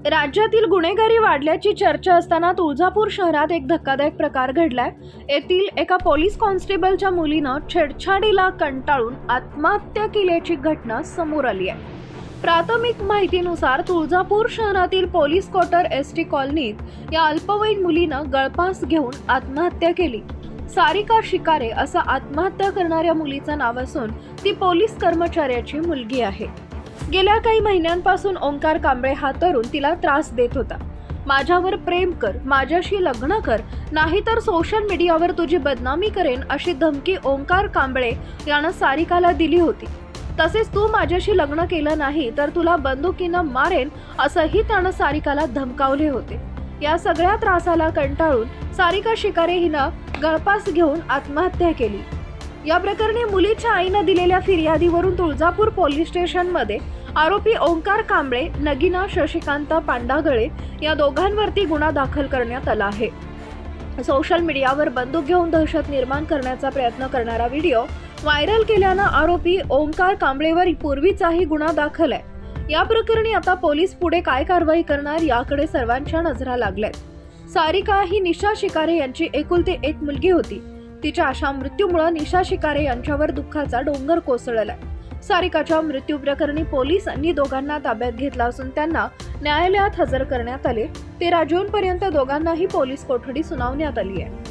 राज्यातील गुन्हेगारी वाढल्याची चर्चा असताना तुळजापूर शहरात एक धक्कादायक प्रकार घडलाय। येथील एका पोलीस कॉन्स्टेबलच्या मुलीनं छेडछाडीला कंटाळून आत्महत्या केल्याची घटना समोर आली आहे। प्राथमिक माहितीनुसार तुळजापूर शहरातील पोलीस क्वार्टर एसटी कॉलनीत या अल्पवयीन मुलीनं गळफास घेऊन आत्महत्या केली। सारिका शिकारे असं आत्महत्या करणाऱ्या मुलीचं नाव असून ती पोलीस कर्मचाऱ्याची मुलगी आहे। गेल्या काही महिन्यांपासून ओंकार कांबळे हा तरुण तिला त्रास देत होता। माझ्यावर प्रेम कर, माझ्याशी लग्न कर, नाहीतर सोशल मीडियावर तुझी बदनामी करेन अशी धमकी ओंकार कांबळे यानं सारिकाला दिली होती। तसेच तू माझ्याशी लग्न केलं नाही तर तुला बंदुकीनं मारेन असंही त्यानं सारिकाला धमकावले होते। या सगळ्या त्रासाला कंटाळून सारिका शिकारे हिनं गळफास घेऊन आत्महत्या केली। या प्रकरणी मुलीच्या आईनं दिलेल्या फिर्यादीवरून तुळजापूर पोलीस स्टेशनमध्ये आरोपी ओंकार कांबळे, नगीना शशिकांत पांडागळे या दोघांवरती गुन्हा दाखल करण्यात आला आहे। सोशल मीडियावर बंदूक घेऊन दहशत निर्माण करण्याचा प्रयत्न करणारा व्हिडिओ व्हायरल केल्यानं आरोपी ओंकार कांबळेवर पूर्वीचाही गुन्हा दाखल आहे। या प्रकरणी आता पोलीस पुढे काय कारवाई करणार याकडे सर्वांच्या नजरा लागल्यात। सारिका ही निशा शिकारे यांची एकुलती एक मुलगी होती। तिच्या अशा मृत्यूमुळे निशा शिकारे यांच्यावर दुःखाचा डोंगर कोसळलाय। सारिकाच्या मृत्यू प्रकरणी पोलिसांनी दोघांना ताब्यात घेतला असून त्यांना न्यायालयात हजर करण्यात आले। 13 जूनपर्यंत दोघांनाही पोलीस कोठडी सुनावण्यात आली आहे।